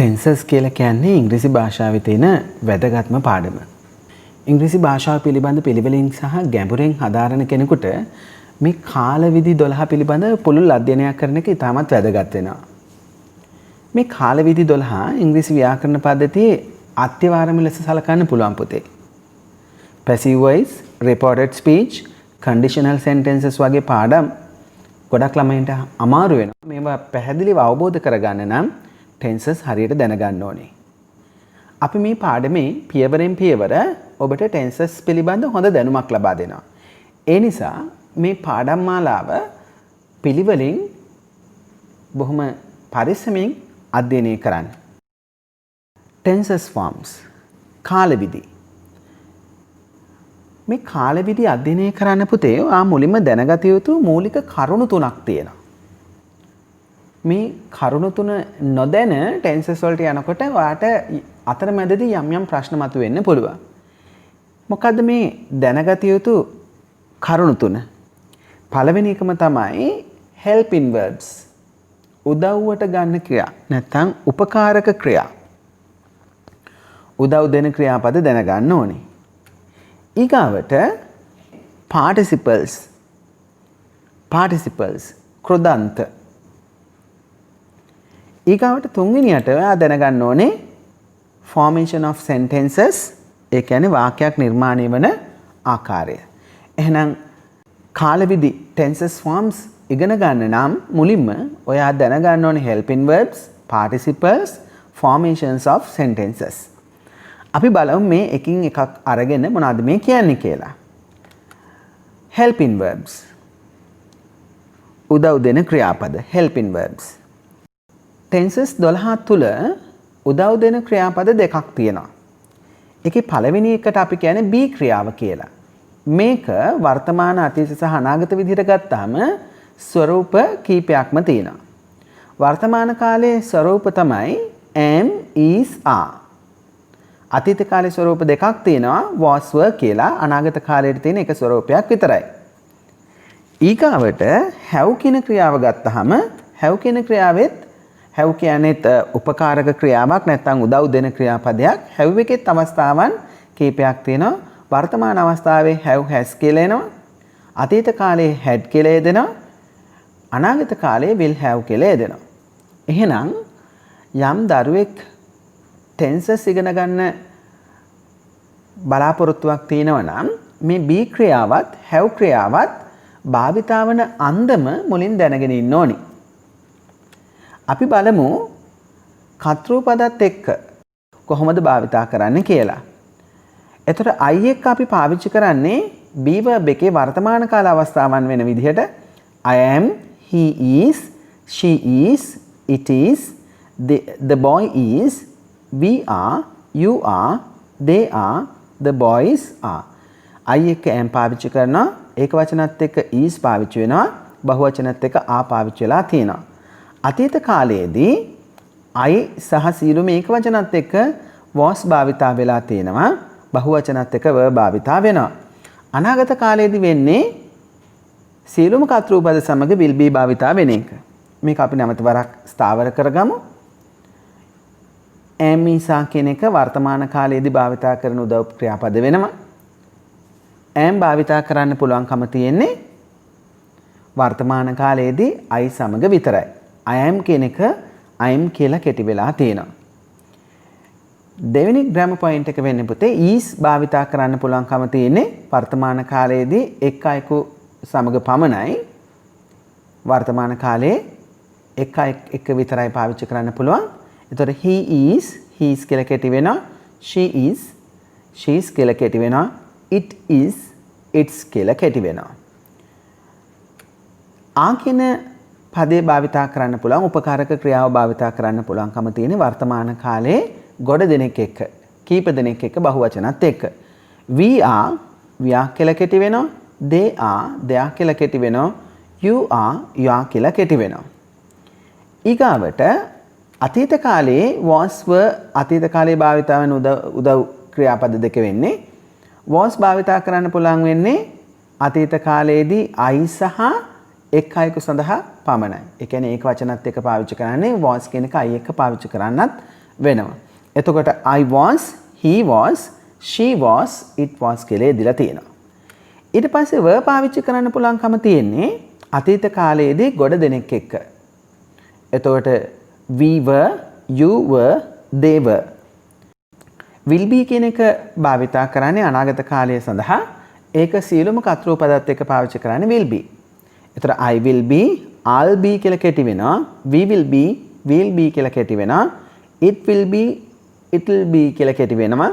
Tenses කියලා කියන්නේ ඉංග්‍රීසි භාෂාවේ තියෙන වැදගත්ම පාඩම. ඉංග්‍රීසි භාෂාව පිළිබඳ පිළිවෙලින් සහ ගැඹුරෙන් හදාරන කෙනෙකුට මේ කාලවිධි 12 පිළිබඳ පුළුල් අධ්‍යයනයක් කරන එක ඉතාමත් වැදගත් වෙනවා. මේ කාලවිධි 12 ඉංග්‍රීසි ව්‍යාකරණ පද්ධතියේ අත්‍යවාරම ලෙස සලකන්න පුළුවන් පුතේ. passive voice, reported speech, conditional sentences වගේ පාඩම් ගොඩක් ළමයින්ට අමාරු වෙනවා. මේවා පැහැදිලිව අවබෝධ කරගන්න නම් ටෙන්සස් හරියට දැනගන්න ඕනේ. අපි මේ පාඩමේ පියවරෙන් පියවර ඔබට ටෙන්සස් පිළිබඳ හොඳ දැනුමක් ලබා දෙනවා. ඒ නිසා මේ පාඩම් මාලාව පිළිවෙලින් බොහොම පරිස්සමින් අධ්‍යයනය කරන්න. ටෙන්සස් ෆෝම්ස් කාලවිධි. මේ කාලවිධි අධ්‍යයනය කරන්න පුතේ මුලින්ම දැනගත යුතු මූලික කරුණු තුනක් තියෙනවා. මේ කරුණු තුන නොදැන ටෙන්සස් වලට යනකොට ඔයාට අතරමැදදී යම් යම් ප්‍රශ්න මතුවෙන්න පුළුවන්. මොකද්ද මේ දැනගත යුතු කරුණු තුන? පළවෙනි එකම තමයි helping verbs. උදව්වට ගන්න ක්‍රියා නැත්නම් උපකාරක ක්‍රියා. උදව් දෙන ක්‍රියාපද දැනගන්න ඕනේ. ඊගාවට participles කෘදන්ත. ඊගාවට තුන්වෙනියට ඔයා දැනගන්න ඕනේ formation of sentences, ඒ කියන්නේ වාක්‍යයක් නිර්මාණය වන ආකාරය. එහෙනම් කාලවිධි tenses forms ඉගෙන ගන්න නම් මුලින්ම ඔයා දැනගන්න ඕනේ helping verbs, participles, formations of sentences. අපි බලමු මේ එකින් එකක් අරගෙන මොනවද මේ කියන්නේ කියලා. helping verbs. උදව් දෙන ක්‍රියාපද helping verbs. ටෙන්සස් 12 තුල උදව් දෙන ක්‍රියාපද දෙකක් තියෙනවා. ඒකේ පළවෙනි එකට අපි කියන්නේ be ක්‍රියාව කියලා. මේක වර්තමාන අතීත සහ අනාගත විදිහට ගත්තාම ස්වරූප කීපයක්ම තියෙනවා. වර්තමාන කාලයේ ස්වරූප තමයි am, is, are. අතීත කාලයේ ස්වරූප දෙකක් තියෙනවා was, were කියලා. අනාගත කාලයට තියෙන එක ස්වරූපයක් විතරයි. ඊගාවට have කියන ක්‍රියාව ගත්තාම have කියන ක්‍රියාවෙත් have කියන්නේත් උපකාරක ක්‍රියාවක් නැත්නම් උදව් දෙන ක්‍රියාපදයක්. have එකෙත් අවස්ථාවන් කීපයක් තියෙනවා. වර්තමාන අවස්ථාවේ have has කියලා එනවා. අතීත කාලයේ had කියලා එදෙනවා. අනාගත කාලයේ will have කියලා එදෙනවා. එහෙනම් යම් දරුවෙක් ටෙන්සස් ඉගෙන ගන්න බලාපොරොත්තුවක් තියෙනවා නම් මේ be ක්‍රියාවත් have ක්‍රියාවත් භාවිතාවන අන්දම මුලින් දැනගෙන ඉන්න ඕනි. අපි බලමු කර්තෘපදත් එක්ක කොහොමද භාවිතා කරන්න කියලා. එතකොට I එක්ක අපි පාවිච්චි කරන්නේ be verb එකේ වර්තමාන කාල අවස්ථාවන් වෙන විදිහට I am, he is, she is, it is, the boy is, we are, you are, they are, the boys are. I එක්ක am පාවිච්චි කරනවා. ඒක වචනත් එක්ක is පාවිච්චි වෙනවා. බහුවචනත් එක්ක are පාවිච්චි වෙලා තියෙනවා. අතීත කාලයේදී I සහ සියලුම ඒක වචනත් එක්ක was භාවිතා වෙලා තියෙනවා. බහුවචනත් එක්ක were භාවිතා වෙනවා. අනාගත කාලයේදී වෙන්නේ සියලුම කර්තෘපද සමග will be භාවිතා වෙන එක. මේක අපි නැවත වරක් ස්ථාවර කරගමු. am is are කියන එක වර්තමාන කාලයේදී භාවිතා කරන උදව් ක්‍රියාපද වෙනවා. am භාවිතා කරන්න පුළුවන්කම තියෙන්නේ වර්තමාන කාලයේදී I සමග විතරයි. I am කියන එක I am කියලා කෙටි වෙලා තියෙනවා. දෙවෙනි ග්‍රැමර් පොයින්ට් එක වෙන්නේ පුතේ is භාවිතා කරන්න පුළුවන්කම තියෙන්නේ වර්තමාන කාලයේදී එක් අයෙකු සමග පමණයි. වර්තමාන කාලයේ එක් අයෙක් එක විතරයි පාවිච්චි කරන්න පුළුවන්. එතකොට he is කියලා කෙටි වෙනවා. she is කියලා කෙටි වෙනවා. it is its කියලා කෙටි වෙනවා. ආ කියන පදේ භාවිතා කරන්න පුළුවන් උපකාරක ක්‍රියාව භාවිතා කරන්න පුළුවන්කම තියෙන වර්තමාන කාලයේ ගොඩ දෙනෙක් එක්ක කීප දෙනෙක් එක්ක බහුවචනත් එක්ක. we are කියලා කෙටි වෙනවා. they are කියලා කෙටි වෙනවා. you are කියලා කෙටි වෙනවා. ඊගාවට අතීත කාලයේ was, were අතීත කාලයේ භාවිතා වෙන උදව් ක්‍රියාපද දෙක වෙන්නේ was භාවිතා කරන්න පුළුවන් වෙන්නේ අතීත කාලයේදී I සහ එක් අයෙකු සඳහා පමණයි. ඒ කියන්නේ ඒක වචනත් එක්ක පාවිච්චි කරන්නේ was කියන එක I එක්ක පාවිච්චි කරන්නත් වෙනවා. එතකොට I was, he was, she was, it was කියලා දීලා තියෙනවා. ඊට පස්සේ verb පාවිච්චි කරන්න පුළුවන්කම තියෙන්නේ අතීත කාලයේදී ගොඩ දෙනෙක් එක්ක. එතකොට we were, you were, they were. will be කියන එක භාවිතා කරන්නේ අනාගත කාලය සඳහා. ඒක සියලුම කර්තෘ පදත් එක්ක පාවිච්චි කරන්නේ will be. එතකොට I will be, I'll be කියලා කෙටි වෙනවා. We will be, we'll be කියලා කෙටි වෙනවා. It will be, it'll be කියලා කෙටි වෙනවා.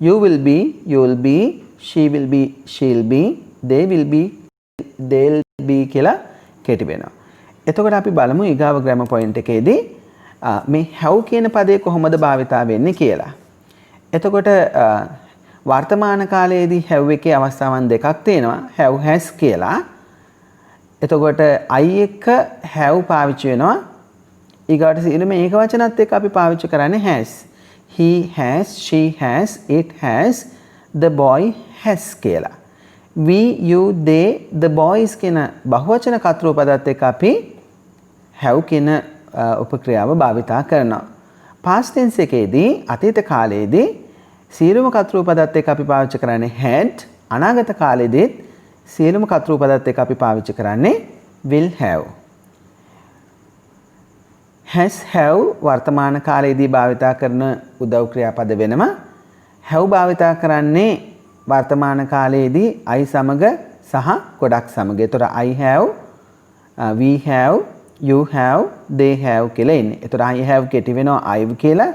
You will be, you'll be, she will be, she'll be, they will be, they'll be කියලා කෙටි වෙනවා. එතකොට අපි බලමු ඊගාව grammar point එකේදී මේ have කියන පදේ කොහොමද භාවිතා වෙන්නේ කියලා. එතකොට වර්තමාන කාලයේදී have එකේ අවස්ථාවන් දෙකක් තියෙනවා. have has කියලා. එතකොට I එක have පාවිච්චි වෙනවා. ඊගාට සියලුම ඒක වචනත් එක්ක අපි පාවිච්චි කරන්නේ has. He has, she has, it has, the boy has කියලා. We, you, they, the boys කියන බහුවචන කර්තෘ පදත් එක්ක අපි have කියන උපක්‍රියාව භාවිතා කරනවා. past tense එකේදී අතීත කාලයේදී සියලුම කර්තෘ පදත් එක්ක අපි පාවිච්චි කරන්නේ had. අනාගත කාලයේදී සියලුම කර්තෘ පදත් එක්ක අපි පාවිච්චි කරන්නේ will have. has, have වර්තමාන කාලයේදී භාවිතා කරන උදව් ක්‍රියාපද වෙනම. have භාවිතා කරන්නේ වර්තමාන කාලයේදී I සමග සහ ගොඩක් සමග. ඒතර I have, we have, you have, they have කියලා ඉන්නේ. ඒතර I have කෙටි වෙනවා I've කියලා,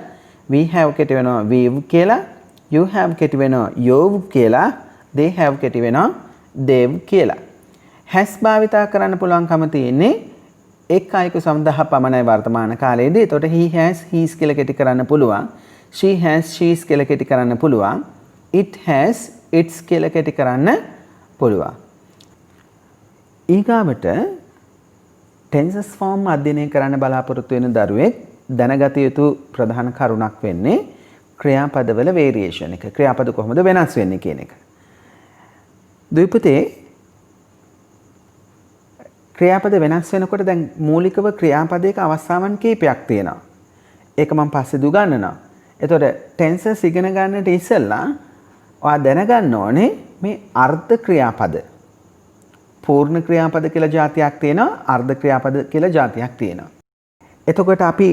we have කෙටි වෙනවා we've කියලා, you have කෙටි වෙනවා you've කියලා, they have කෙටි වෙනවා they've කියලා. has භාවිතා කරන්න පුළුවන්කම තියෙන්නේ එක් අයෙකු සඳහා පමණයි වර්තමාන කාලයේදී. ඒතකොට he has, he's කියලා කෙටි කරන්න පුළුවන්. she has, she's කියලා කෙටි කරන්න පුළුවන්. it has, it's කියලා කෙටි කරන්න පුළුවන්. ඊගාවට tenses form අධ්‍යයනය කරන්න බලාපොරොත්තු වෙන දරුවෙක් දැනගත යුතු ප්‍රධාන කරුණක් වෙන්නේ ක්‍රියාපදවල variation එක. ක්‍රියාපද කොහොමද වෙනස් වෙන්නේ කියන එක. දුපතේ ක්‍රියාපද වෙනස් වෙනකොට දැන් මූලිකව ක්‍රියාපදයක අවස්ථාවන් කීපයක් තියෙනවා. ඒක මම පස්සේ දුගන්නනවා. එතකොට tenses ඉගෙන ගන්නට ඉස්සෙල්ලා ඔයා දැනගන්න ඕනේ මේ අර්ධ ක්‍රියාපද. පූර්ණ ක්‍රියාපද කියලා જાතියක් තියෙනවා, අර්ධ ක්‍රියාපද කියලා જાතියක් තියෙනවා. එතකොට අපි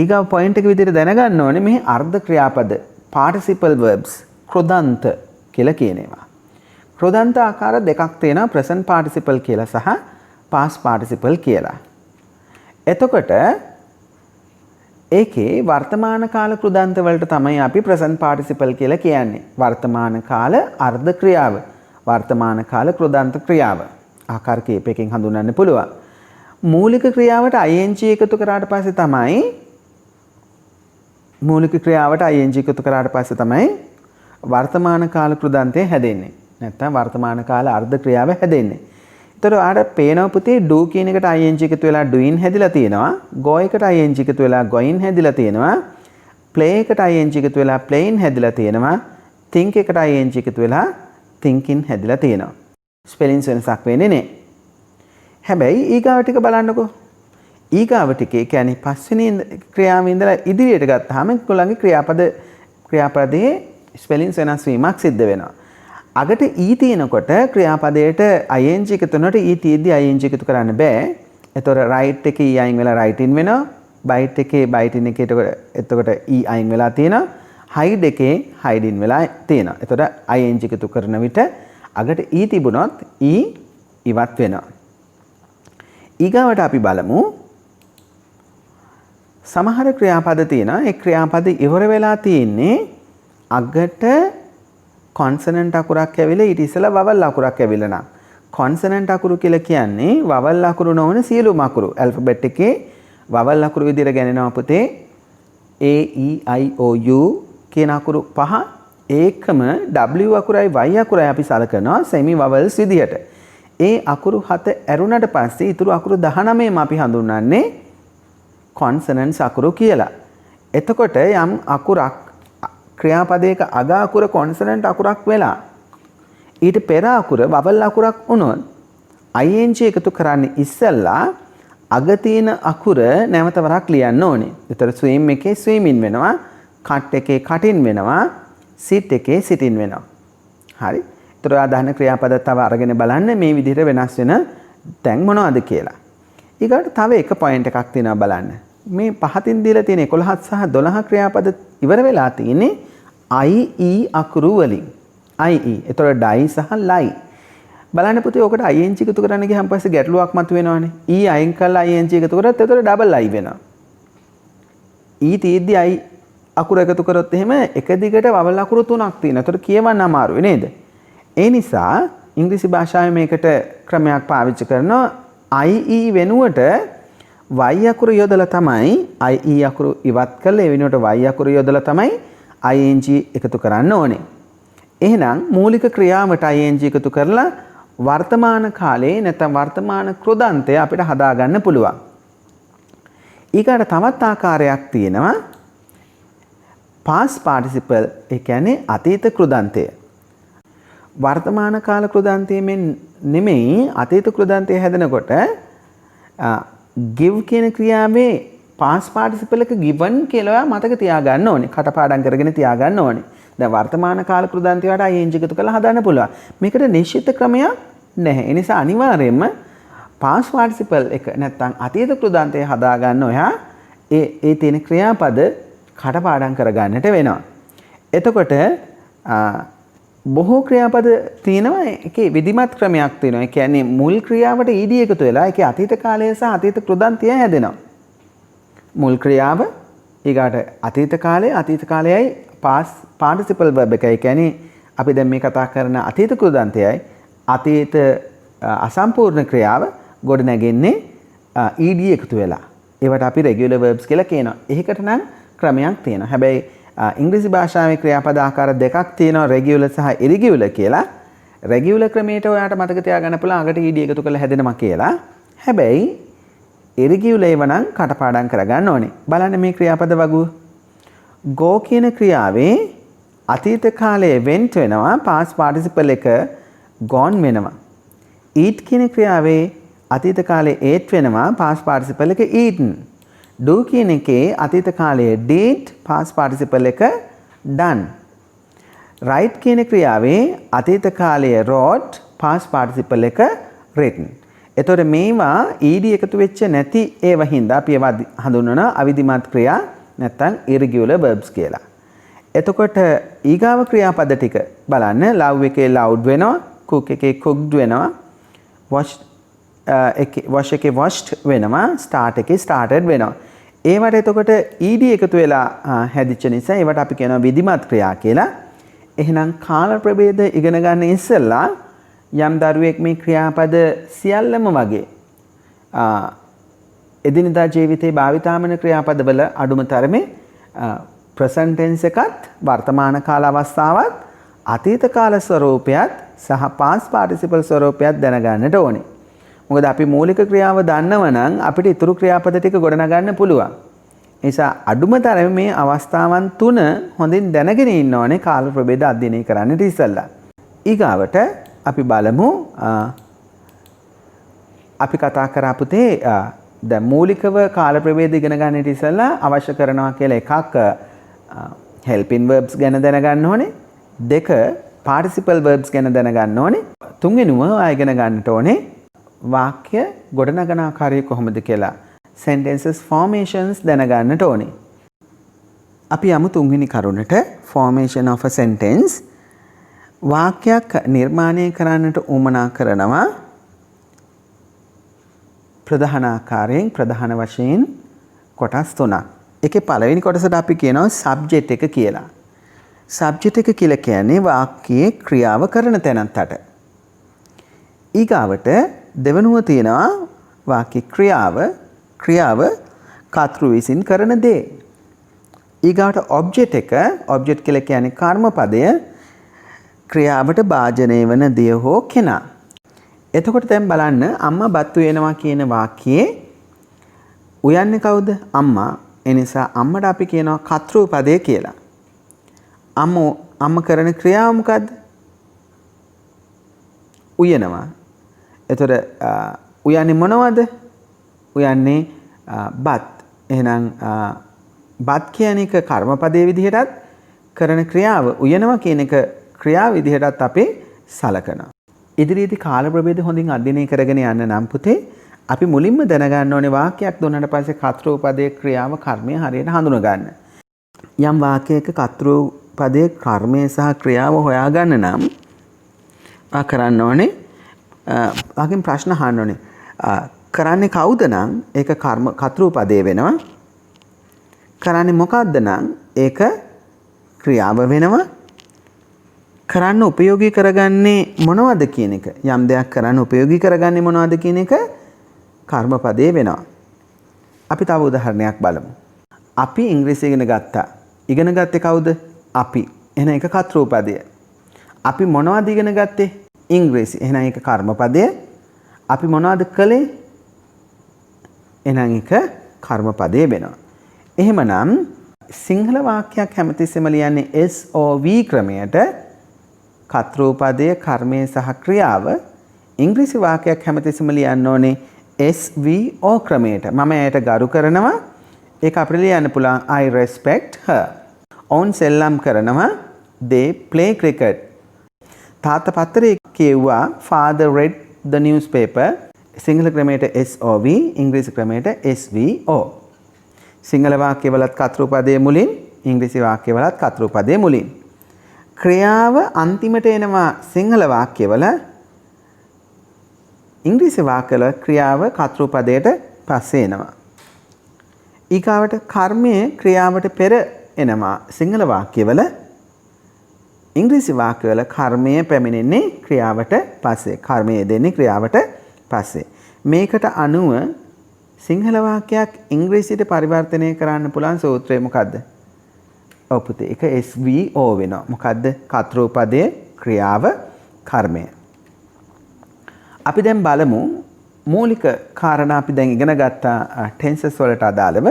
ඊගාව පොයින්ට් එක විදිහට දැනගන්න ඕනේ මේ අර්ධ ක්‍රියාපද participle verbs කෘදන්ත කියලා කියන ඒවා. කෘදන්ත ආකාර දෙකක් තියෙනවා, present participle කියලා සහ past participle කියලා. එතකොට ඒකේ වර්තමාන කාල කෘදන්ත වලට තමයි අපි present participle කියලා කියන්නේ. වර්තමාන කාල අර්ධ ක්‍රියාව, වර්තමාන කාල කෘදන්ත ක්‍රියාව ආකාර කීපයකින් හඳුන්වන්න පුළුවන්. මූලික ක්‍රියාවට ing එකතු කරාට පස්සේ තමයි වර්තමාන කාල කෘදන්තය හැදෙන්නේ. නැත්නම් වර්තමාන කාල අර්ධ ක්‍රියාව හැදෙන්නේ. ඒතර ආඩ පේනවා පුතේ do කියන එකට ing එකතු වෙලා doing හැදිලා තියෙනවා. go එකට ing එකතු වෙලා going හැදිලා තියෙනවා. play එකට ing එකතු වෙලා playing හැදිලා තියෙනවා. think එකට ing එකතු වෙලා thinking හැදිලා තියෙනවා. ස්පෙලිං වෙනසක් වෙන්නේ නැහැ. හැබැයි ඊගාව ටික බලන්නකෝ. ඊගාව ටිකේ කියන්නේ පස්වෙනි ක්‍රියාවෙන් ඉඳලා ඉදිරියට ගත්තාම ඒගොල්ලන්ගේ ක්‍රියාපදයේ ස්පෙලිං වෙනස් වීමක් සිද්ධ වෙනවා. අගට ඊ තියෙනකොට ක්‍රියාපදයට ing එකතු වෙනකොට ඊ තියෙද්දි ing එකතු කරන්න බෑ. එතකොට right එකේ ඊ අයින් වෙලා right in වෙනවා. bite එකේ bite in එකේ එතකොට ඊ අයින් වෙලා තියෙනවා. hide එකේ hide in වෙලා තියෙනවා. එතකොට ing එකතු කරන විට අගට ඊ තිබුණොත් ඊ ඉවත් වෙනවා. ඊගාවට අපි බලමු සමහර ක්‍රියාපද තියෙනවා. ඒ ක්‍රියාපද ඉවර වෙලා තියෙන්නේ අගට කොන්සනන්ට් අකුරක් ඇවිල්ලා ඊට ඉස්සෙල්ලා වවල් අකුරක් ඇවිල්ලා නම් කොන්සනන්ට් අකුරු කියලා කියන්නේ වවල් අකුරු නොවන සියලුම අකුරු. ඇල්ෆබෙට් එකේ වවල් අකුරු විදිහට ගණනනවා පුතේ A E I O U කියන අකුරු පහ ඒකම W අකුරයි Y අකුරයි අපි සලකනවා semi vowels විදිහට. ඒ අකුරු 7 ඇරුණට පස්සේ ඊටු අකුරු 19ම අපි හඳුන්වන්නේ කොන්සනන්ට්ස් අකුරු කියලා. එතකොට යම් අකුරක් ක්‍රියාපදයක අග අකුර කොන්සනන්ට් අකුරක් වෙලා ඊට පෙර අකුර වවල් අකුරක් වුණොත් ing එකතු කරන්නේ ඉස්සෙල්ලා අග තියෙන අකුර නැවත වරක් ලියන්න ඕනේ. ඒතර swim එකේ swimming වෙනවා, cut එකේ cutting වෙනවා, sit එකේ sitting වෙනවා. හරි. ඒතර ආදාන ක්‍රියාපද තව අරගෙන බලන්න මේ විදිහට වෙනස් වෙන තැන් මොනවද කියලා. ඊගොල්ලෝ තව එක පොයින්ට් එකක් තියෙනවා බලන්න. මේ පහතින් දීලා තියෙන 11 සහ 12 ක්‍රියාපද ඉවර වෙලා තියෙන්නේ IE අකුරු වලින්. IE. ඒතර die සහ lie. බලන්න පුතේ ඔකට ing එකතු කරන්න ගියහම පස්සේ ගැටලුවක් මතුවෙනවානේ. E අයින් කරලා ing එකතු කරත් ඒතර ඩබල් i වෙනවා. E තියෙද්දි i අකුර එකතු කරොත් එහෙම එක දිගට වවල් අකුරු තුනක් තියෙනවා. ඒතර කියවන්න අමාරුයි නේද? ඒ නිසා ඉංග්‍රීසි භාෂාවේ මේකට ක්‍රමයක් පාවිච්චි කරනවා IE වෙනුවට y අකුරු යොදලා තමයි IE අකුරු ඉවත් කරලා ඒ වෙනුවට y අකුරු යොදලා තමයි ing එකතු කරන්න ඕනේ. එහෙනම් මූලික ක්‍රියාවට ing එකතු කරලා වර්තමාන කාලේ නැත්නම් වර්තමාන කෘදන්තය අපිට හදාගන්න පුළුවන්. ඊකට තවත් ආකාරයක් තියෙනවා past participle ඒ කියන්නේ අතීත කෘදන්තය. වර්තමාන කාල කෘදන්තයෙන් නෙමෙයි අතීත කෘදන්තය හැදෙනකොට give කියන ක්‍රියාවේ past participle එක given කියලා මතක තියාගන්න ඕනේ. කටපාඩම් කරගෙන තියාගන්න ඕනේ. දැන් වර්තමාන කාල කෘදන්තය වලට ing එකතු කරලා හදන්න පුළුවන්. මේකට නිශ්චිත ක්‍රමයක් නැහැ. ඒ නිසා අනිවාර්යයෙන්ම past participle එක නැත්නම් අතීත කෘදන්තය හදාගන්න ඔයා ඒ තියෙන ක්‍රියාපද කටපාඩම් කරගන්නට වෙනවා. එතකොට බොහෝ ක්‍රියාපද තියෙනවා ඒකේ විධිමත් ක්‍රමයක් තියෙනවා. ඒ කියන්නේ මුල් ක්‍රියාවට ed එකතු වෙලා ඒකේ අතීත කාලය සහ අතීත කෘදන්තය හැදෙනවා. මුල් ක්‍රියාව ඊගාට අතීත කාලයයි past participle verb එකයි. ඒ කියන්නේ අපි දැන් මේ කතා කරන අතීත කෘදන්තයයි අතීත අසම්පූර්ණ ක්‍රියාව ගොඩ නැගෙන්නේ ed එකතු වෙලා. ඒවට අපි regular verbs කියලා කියනවා. ඒකට නම් ක්‍රමයක් තියෙනවා. හැබැයි ඉංග්‍රීසි භාෂාවේ ක්‍රියාපද ආකාර දෙකක් තියෙනවා regular සහ irregular කියලා. regular ක්‍රමයට ඔයාලට මතක තියාගන්න පුළුවන් අගට ed එකතු කරලා හැදෙනවා කියලා. හැබැයි irregular ඒවා නම් කටපාඩම් කරගන්න ඕනේ. බලන්න මේ ක්‍රියාපද වගුව. go කියන ක්‍රියාවේ අතීත කාලයේ went වෙනවා past participle එක gone වෙනවා. eat කියන ක්‍රියාවේ අතීත කාලයේ ate වෙනවා past participle එක eaten. do කියන එකේ අතීත කාලයේ did past participle එක done. write කියන ක්‍රියාවේ අතීත කාලයේ wrote past participle එක written. එතකොට මේවා ed එකතු වෙච්ච නැති ඒවා හින්දා අපි ඒවා හඳුන්වන අවිධිමත් ක්‍රියා නැත්නම් irregular verbs කියලා. එතකොට ඊගාව ක්‍රියාපද ටික බලන්න love එකේ loved වෙනවා, cook එකේ cooked වෙනවා, wash එකේ washed වෙනවා, start එකේ started වෙනවා. ඒවට එතකොට ed එකතු වෙලා හැදිච්ච නිසා ඒවට අපි කියනවා විධිමත් ක්‍රියා කියලා. එහෙනම් කාල ප්‍රභේද ඉගෙන ගන්න ඉස්සෙල්ලා යම් දරුවෙක් මේ ක්‍රියාපද සියල්ලම වගේ එදිනදා ජීවිතේ භාවිතා වෙන ක්‍රියාපදවල අඩුම තරමේ present tense එකත් වර්තමාන කාල අවස්ථාවත් අතීත කාල ස්වරූපයත් සහ past participle ස්වරූපයත් දැනගන්නට ඕනේ. මොකද අපි මූලික ක්‍රියාව දන්නව නම් අපිට ඊතුරු ක්‍රියාපද ටික ගොඩනගන්න පුළුවන්. ඒ නිසා අඩුම තරමේ මේ අවස්ථාවන් තුන හොඳින් දැනගෙන ඉන්න ඕනේ කාල ප්‍රභේද අධ්‍යයනය කරන්නට ඉස්සෙල්ලා. ඊගාවට අපි බලමු අපි කතා කරා පුතේ දැන් මූලිකව කාල ප්‍රභේද ඉගෙන ගන්නට ඉස්සෙල්ලා අවශ්‍ය කරනවා කියලා එකක් helping verbs ගැන දැනගන්න ඕනේ. දෙක participle verbs ගැන දැනගන්න ඕනේ. තුන්වෙනුව ඉගෙන ගන්නට ඕනේ වාක්‍ය ගොඩනගන ආකාරය කොහොමද කියලා. sentences formations දැනගන්නට ඕනේ. අපි යමු තුන්වෙනි කරුණට formation of a sentence. වාක්‍යයක් නිර්මාණය කරන්නට උවමනා කරනවා ප්‍රධාන ආකාරයෙන් ප්‍රධාන වශයෙන් කොටස් තුනක්. ඒකේ පළවෙනි කොටසට අපි කියනවා subject එක කියලා. subject එක කියලා කියන්නේ වාක්‍යයේ ක්‍රියාව කරන තැනට. ඊගාවට දෙවනුව තියෙනවා වාක්‍ය ක්‍රියාව කර්තෘ විසින් කරන දේ. ඊගාවට object එක object කියලා කියන්නේ කර්මපදය ක්‍රියාවට භාජනය වන දේ හෝ කෙනා. එතකොට දැන් බලන්න අම්මා බත් උයනවා කියන වාක්‍යයේ උයන්නේ කවුද? අම්මා. ඒ නිසා අම්මට අපි කියනවා කර්තෘ පදය කියලා. අම්මා කරන ක්‍රියාව මොකද්ද? උයනවා. එතකොට උයන්නේ මොනවද? උයන්නේ බත්. එහෙනම් බත් කියන එක කර්මපදයේ විදිහටත් කරන ක්‍රියාව උයනවා කියන එක ක්‍රියාව විදිහටත් අපි සලකනවා. ඉදිරියේදී කාල ප්‍රභේද හොඳින් අධ්‍යයනය කරගෙන යන්න නම් පුතේ අපි මුලින්ම දැනගන්න ඕනේ වාක්‍යයක් දුන්නාට පස්සේ කර්තෘපදයේ ක්‍රියාව කර්මය හරියට හඳුනා ගන්න. යම් වාක්‍යයක කර්තෘපදයේ කර්මය සහ ක්‍රියාව හොයාගන්න නම් ආ කරන්න ඕනේ ආගෙන් ප්‍රශ්න අහන්න ඕනේ. කරන්නේ කවුද නම් ඒක කර්තෘපදයේ වෙනවා. කරන්නේ මොකද්ද නම් ඒක ක්‍රියාව වෙනවා. කරන්න උපයෝගී කරගන්නේ මොනවද කියන එක යම් දෙයක් කරන්න උපයෝගී කරගන්නේ මොනවද කියන එක කර්මපදයේ වෙනවා. අපි තව උදාහරණයක් බලමු. අපි ඉංග්‍රීසි ඉගෙන ගත්තා. ඉගෙන ගත්තේ කවුද? අපි. එහෙනම් ඒක කර්තෘපදය. අපි මොනවද ඉගෙන ගත්තේ? ඉංග්‍රීසි. එහෙනම් ඒක කර්මපදය. අපි මොනවද කළේ? එහෙනම් ඒක කර්මපදයේ වෙනවා. එහෙමනම් සිංහල වාක්‍යයක් හැමතිස්සෙම ලියන්නේ SOV ක්‍රමයට කර්තෘපදයේ කර්මය සහ ක්‍රියාව. ඉංග්‍රීසි වාක්‍යයක් හැමතිස්සෙම ලියන්න ඕනේ SVO ක්‍රමයට. මම එයට ගරු කරනවා. ඒක අපිට ලියන්න පුළුවන් I respect her. ඔවුන් සෙල්ලම් කරනවා. They play cricket. තාත්තා පත්තරේ කියුවා father read the newspaper. Sinhala ක්‍රමයට SOV, ඉංග්‍රීසි ක්‍රමයට SVO. සිංහල වාක්‍යවලත් කර්තෘපදයේ මුලින්, ඉංග්‍රීසි වාක්‍යවලත් කර්තෘපදයේ මුලින්. ක්‍රියාව අන්තිමට එනවා සිංහල වාක්‍යවල. ඉංග්‍රීසි වාක්‍යවල ක්‍රියාව කර්තෘපදයට පස්සේ එනවා. ඊගාවට කර්මය ක්‍රියාවට පෙර එනවා සිංහල වාක්‍යවල. ඉංග්‍රීසි වාක්‍යවල කර්මය පැමිණෙන්නේ ක්‍රියාවට පස්සේ. කර්මය දෙන්නේ ක්‍රියාවට පස්සේ. මේකට අනුව සිංහල වාක්‍යයක් ඉංග්‍රීසියට පරිවර්තනය කරන්න පුළුවන් සූත්‍රය මොකද්ද? ඔව් පුතේ ඒක SVO වෙනවා. මොකද්ද? කර්තෘපදයේ ක්‍රියාව කර්මය. අපි දැන් බලමු මූලික කාරණා අපි දැන් ඉගෙන ගත්ත ටෙන්සස් වලට අදාළව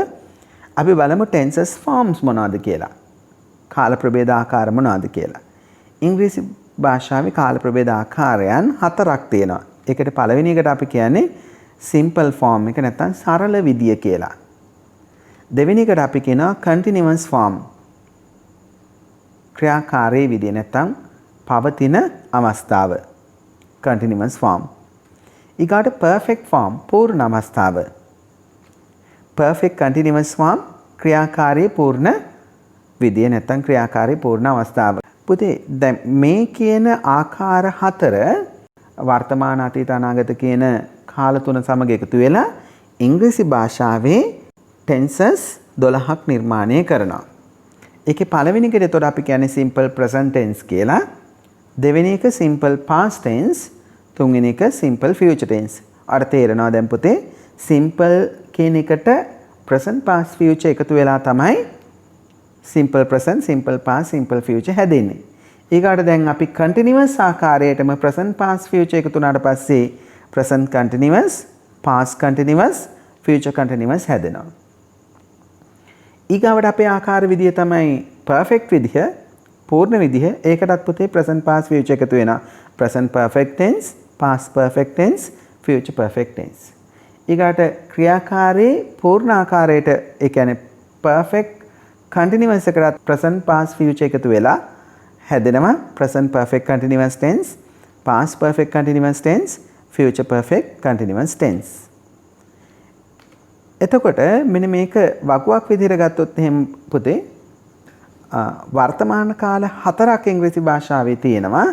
අපි බලමු ටෙන්සස් ෆෝම්ස් මොනවද කියලා. කාල ප්‍රභේද ආකාර මොනවද කියලා. ඉංග්‍රීසි භාෂාවේ කාල ප්‍රභේද ආකාරයන් 4ක් තියෙනවා. ඒකට පළවෙනි එකට අපි කියන්නේ simple form එක නැත්නම් සරල විදිය කියලා. දෙවෙනි එකට අපි කියනවා continuous form. ක්‍රියාකාරී විදිය නැත්නම් පවතින අවස්ථාව. continuous form. ඊගාට perfect form පූර්ණ අවස්ථාව. perfect continuous form ක්‍රියාකාරී පූර්ණ විදිය නැත්නම් ක්‍රියාකාරී පූර්ණ අවස්ථාව. පුතේ දැන් මේ කියන ආකාර 4 වර්තමාන අතීත අනාගත කියන කාල තුන සමග එකතු වෙලා ඉංග්‍රීසි භාෂාවේ ටෙන්සස් 12ක් නිර්මාණය කරනවා. ඒකේ පළවෙනි එකට එතකොට අපි කියන්නේ simple present tense කියලා. දෙවෙනි එක simple past tense, තුන්වෙනි එක simple future tense. අර තේරෙනවා දැන් පුතේ simple කියන එකට present past future එකතු වෙලා තමයි simple present, simple past, simple future හැදෙන්නේ. ඊගාට දැන් අපි continuous ආකාරයටම present past future එකතු වුණාට පස්සේ present continuous, past continuous, future continuous හැදෙනවා. ඊගාවට අපේ ආකාර විදිය තමයි perfect විදිය, පූර්ණ විදිය. ඒකටත් පුතේ present past future එකතු වෙනවා. present perfect tense, past perfect tense, future perfect tense. ඊගාට ක්‍රියාකාරී පූර්ණ ආකාරයට ඒ කියන්නේ perfect continuous එකකට present past future එකතු වෙලා හැදෙනවා present perfect continuous tense, past perfect continuous tense, future perfect continuous tense. එතකොට මෙන්න මේක වගුවක් විදිහට ගත්තොත් එහෙම පුතේ වර්තමාන කාල 4ක් ඉංග්‍රීසි භාෂාවේ තියෙනවා.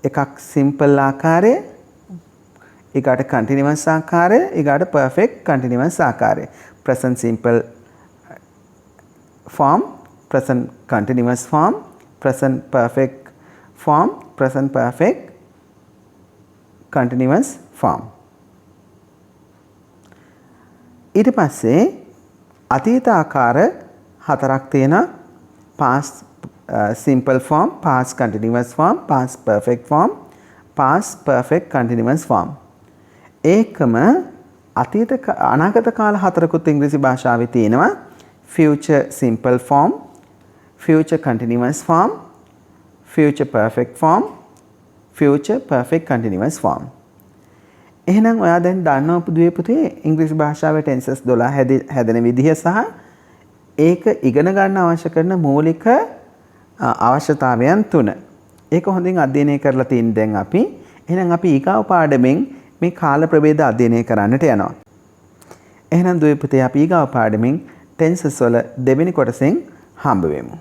එකක් simple ආකාරය, ඊගාට continuous ආකාරය, ඊගාට perfect continuous ආකාරය. present simple form, present continuous form, present perfect form, present perfect continuous form. ඊට පස්සේ අතීත ආකාර 4ක් තියෙනවා. past simple form, past continuous form, past perfect form, past perfect continuous form. ඒකම අතීත අනාගත කාල 4කුත් ඉංග්‍රීසි භාෂාවේ තියෙනවා. future simple form, future continuous form, future perfect form, future perfect continuous form. එහෙනම් ඔයා දැන් දන්නවා පුදුවේ පුතේ ඉංග්‍රීසි භාෂාවේ ටෙන්සස් 12 හැදෙන විදිහ සහ ඒක ඉගෙන ගන්න අවශ්‍ය කරන මූලික අවශ්‍යතාවයන් 3. ඒක හොඳින් අධ්‍යයනය කරලා තියෙන දැන් අපි. එහෙනම් අපි ඊගාව පාඩමෙන් මේ කාල ප්‍රභේද අධ්‍යයනය කරන්නට යනවා. එහෙනම් දුවේ පුතේ අපි ඊගාව පාඩමෙන් ටෙන්සස් වල දෙවෙනි කොටසෙන් හම්බ වෙමු.